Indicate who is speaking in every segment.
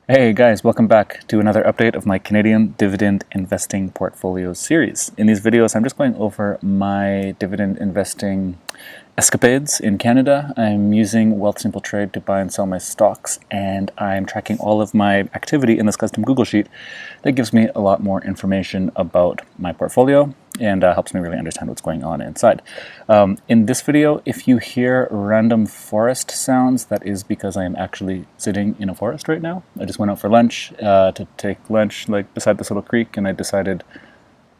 Speaker 1: Hey guys, welcome back to another update of my Canadian dividend investing portfolio series. In these videos, I'm just going over my dividend investing escapades in Canada. I'm using Wealthsimple Trade to buy and sell my stocks, and I'm tracking all of my activity in this custom Google Sheet that gives me a lot more information about my portfolio and helps me really understand what's going on inside. In this video, if you hear random forest sounds, that is because I am actually sitting in a forest right now. I just went out for lunch to take lunch like beside this little creek, and I decided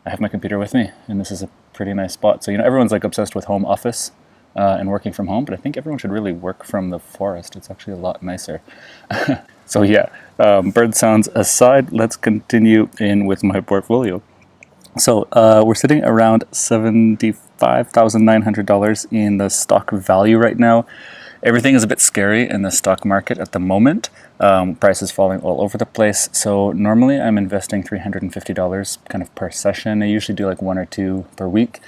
Speaker 1: I have my computer with me, and this is a pretty nice spot. So, everyone's like obsessed with home office and working from home, but I think everyone should really work from the forest. It's actually a lot nicer. So yeah, bird sounds aside, let's continue in with my portfolio. So we're sitting around $75,900 in the stock value right now. Everything is a bit scary in the stock market at the moment. Prices falling all over the place. So normally I'm investing $350 kind of per session. I usually do like one or two per week.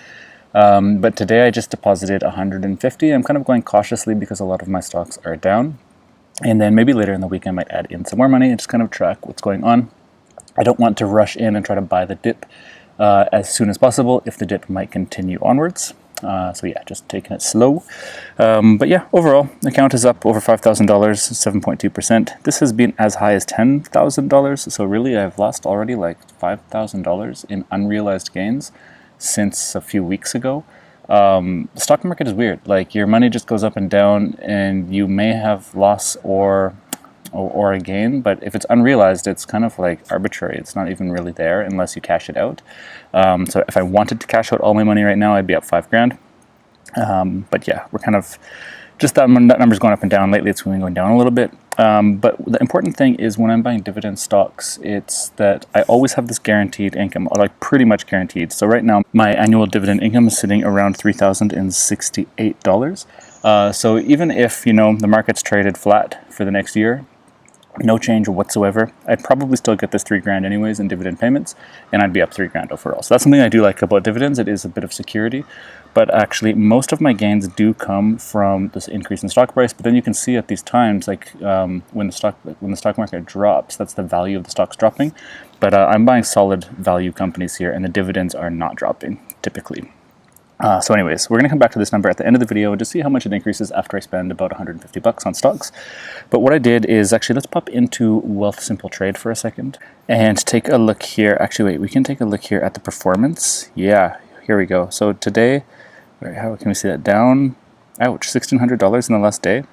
Speaker 1: But today I just deposited $150. I'm kind of going cautiously because a lot of my stocks are down. And then maybe later in the week I might add in some more money and just kind of track what's going on. I don't want to rush in and try to buy the dip as soon as possible if the dip might continue onwards. So yeah, just taking it slow. But yeah, overall, the account is up over $5,000, 7.2%. This has been as high as $10,000. So really, I've lost already like $5,000 in unrealized gains since a few weeks ago. The stock market is weird. Like your money just goes up and down, and you may have loss or a gain, but if it's unrealized, it's kind of like arbitrary. It's not even really there unless you cash it out. So if I wanted to cash out all my money right now, I'd be up $5,000. But yeah, we're kind of just that number's going up and down. Lately, it's been going down a little bit. But the important thing is when I'm buying dividend stocks, it's that I always have this guaranteed income, or like pretty much guaranteed. So right now, my annual dividend income is sitting around $3,068. So even if, the market's traded flat for the next year, no change whatsoever, I'd probably still get this $3,000 anyways in dividend payments, and I'd be up $3,000 overall. So that's something I do like about dividends. It is a bit of security, but actually most of my gains do come from this increase in stock price. But then you can see at these times, like when the stock market drops, that's the value of the stocks dropping. But I'm buying solid value companies here, and the dividends are not dropping typically. So anyways, we're going to come back to this number at the end of the video and just see how much it increases after I spend about $150 on stocks. But what I did is actually, let's pop into Wealthsimple Trade for a second and take a look here. Actually, wait, we can take a look here at the performance. Yeah, here we go. So today, how can we see that? Down, ouch, $1,600 in the last day.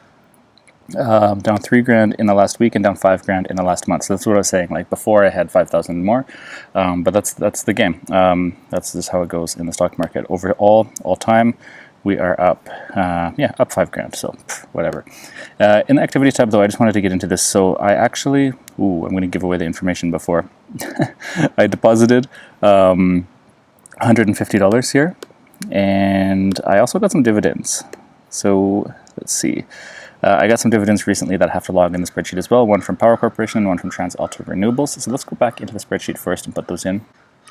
Speaker 1: Down $3,000 in the last week and down $5,000 in the last month. So that's what I was saying. Like before, I had 5,000 more, but that's the game. That's just how it goes in the stock market. Overall, all time, we are up. Up $5,000. So whatever. In the activity tab, though, I just wanted to get into this. So I actually, I'm going to give away the information before. I deposited $150 here, and I also got some dividends. So let's see. I got some dividends recently that I have to log in the spreadsheet as well, one from Power Corporation and one from TransAlta Renewables. So let's go back into the spreadsheet first and put those in.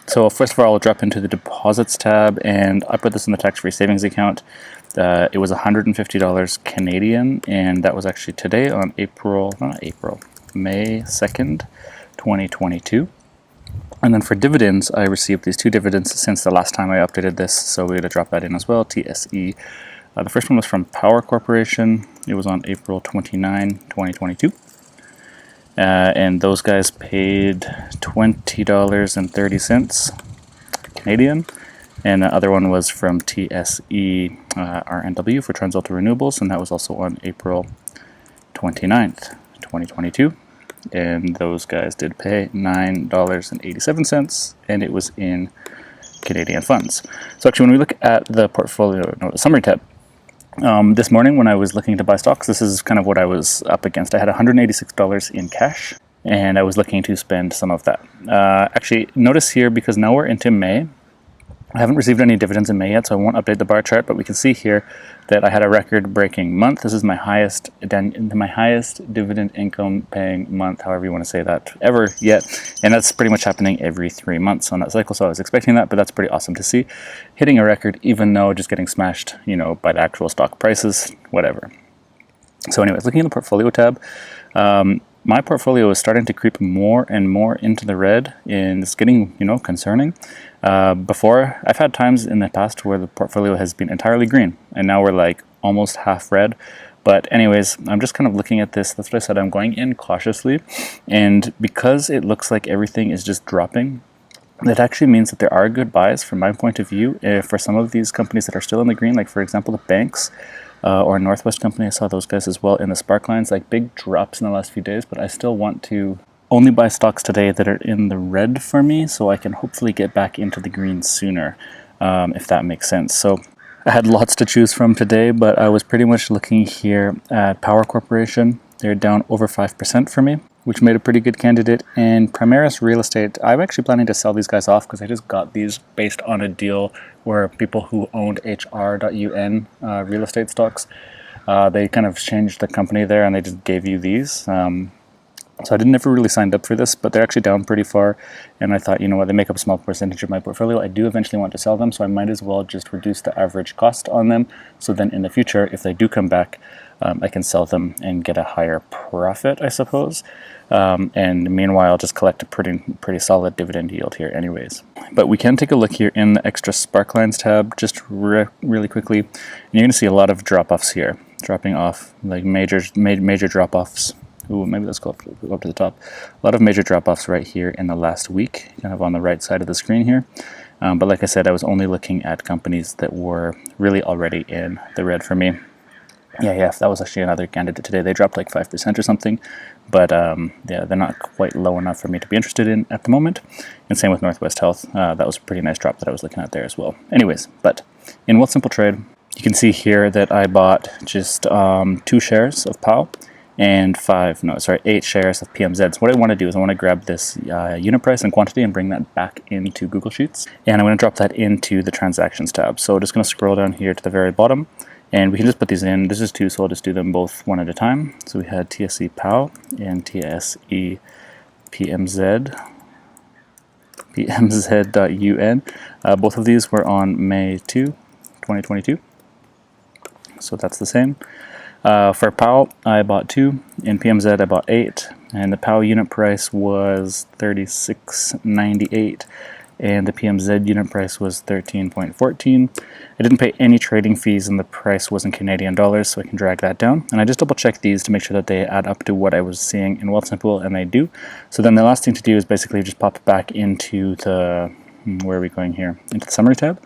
Speaker 1: So first of all, I'll drop into the deposits tab, and I put this in the tax-free savings account. It was $150 Canadian, and that was actually today on May 2nd, 2022. And then for dividends, I received these two dividends since the last time I updated this, so we're going to drop that in as well, TSE. The first one was from Power Corporation. It was on April 29, 2022. And those guys paid $20.30 Canadian. And the other one was from TSE RNW for TransAlta Renewables, and that was also on April 29th, 2022. And those guys did pay $9.87, and it was in Canadian funds. So actually, when we look at the portfolio, the summary tab, this morning when I was looking to buy stocks, this is kind of what I was up against. I had $186 in cash, and I was looking to spend some of that. Actually, notice here, because now we're into May, I haven't received any dividends in May yet, so I won't update the bar chart, but we can see here that I had a record-breaking month. This is my highest dividend income paying month, however you want to say that, ever yet. And that's pretty much happening every 3 months on that cycle, so I was expecting that, but that's pretty awesome to see. Hitting a record, even though just getting smashed, by the actual stock prices, whatever. So anyways, looking at the portfolio tab, my portfolio is starting to creep more and more into the red, and it's getting, you know, concerning. Before, I've had times in the past where the portfolio has been entirely green, and now we're like almost half red. But anyways, I'm just kind of looking at this. That's what I said, I'm going in cautiously, and because it looks like everything is just dropping, that actually means that there are good buys from my point of view for some of these companies that are still in the green, like for example the banks or Northwest Company. I saw those guys as well in the spark lines, like big drops in the last few days, but I still want to only buy stocks today that are in the red for me, so I can hopefully get back into the green sooner, if that makes sense. So I had lots to choose from today, but I was pretty much looking here at Power Corporation. They're down over 5% for me, which made a pretty good candidate. And Primaris Real Estate, I'm actually planning to sell these guys off because I just got these based on a deal where people who owned HR.UN real estate stocks, they kind of changed the company there and they just gave you these. So I never really signed up for this, but they're actually down pretty far. And I thought, you know what, they make up a small percentage of my portfolio. I do eventually want to sell them, so I might as well just reduce the average cost on them. So then in the future, if they do come back, I can sell them and get a higher profit, I suppose. And meanwhile, just collect a pretty solid dividend yield here anyways. But we can take a look here in the extra Sparklines tab just really quickly. And you're going to see a lot of drop-offs here, dropping off, like major drop-offs. Ooh, maybe let's go up to the top. A lot of major drop-offs right here in the last week, kind of on the right side of the screen here. But like I said, I was only looking at companies that were really already in the red for me. Yeah, that was actually another candidate today. They dropped like 5% or something, but yeah, they're not quite low enough for me to be interested in at the moment. And same with Northwest Health. That was a pretty nice drop that I was looking at there as well. Anyways, but in Wealthsimple Trade, you can see here that I bought just 2 shares of POW and 8 shares of PMZ. So what I want to do is I want to grab this unit price and quantity and bring that back into Google Sheets. And I'm going to drop that into the transactions tab. So just going to scroll down here to the very bottom. And we can just put these in. This is 2, so I'll just do them both one at a time. So we had TSE POW and TSE PMZ, PMZ.UN. Both of these were on May 2, 2022. So that's the same. For POW, I bought 2. In PMZ, I bought 8. And the POW unit price was $36.98. And the PMZ unit price was $13.14. I didn't pay any trading fees and the price was in Canadian dollars, so I can drag that down. And I just double check these to make sure that they add up to what I was seeing in Wealthsimple, and they do. So then the last thing to do is basically just pop back into the, where are we going here? Into the summary tab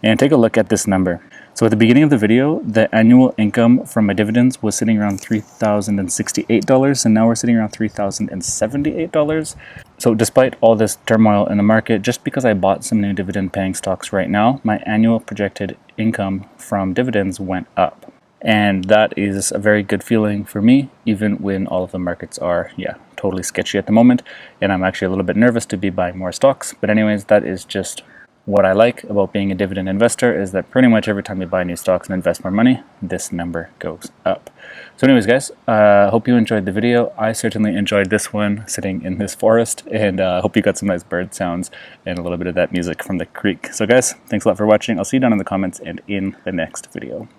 Speaker 1: and take a look at this number. So at the beginning of the video, the annual income from my dividends was sitting around $3,068, and now we're sitting around $3,078. So despite all this turmoil in the market, just because I bought some new dividend paying stocks right now, my annual projected income from dividends went up. And that is a very good feeling for me, even when all of the markets are, totally sketchy at the moment. And I'm actually a little bit nervous to be buying more stocks. But anyways, that is just what I like about being a dividend investor, is that pretty much every time you buy new stocks and invest more money, this number goes up. So anyways, guys, hope you enjoyed the video. I certainly enjoyed this one, sitting in this forest, and hope you got some nice bird sounds and a little bit of that music from the creek. So guys, thanks a lot for watching. I'll see you down in the comments and in the next video.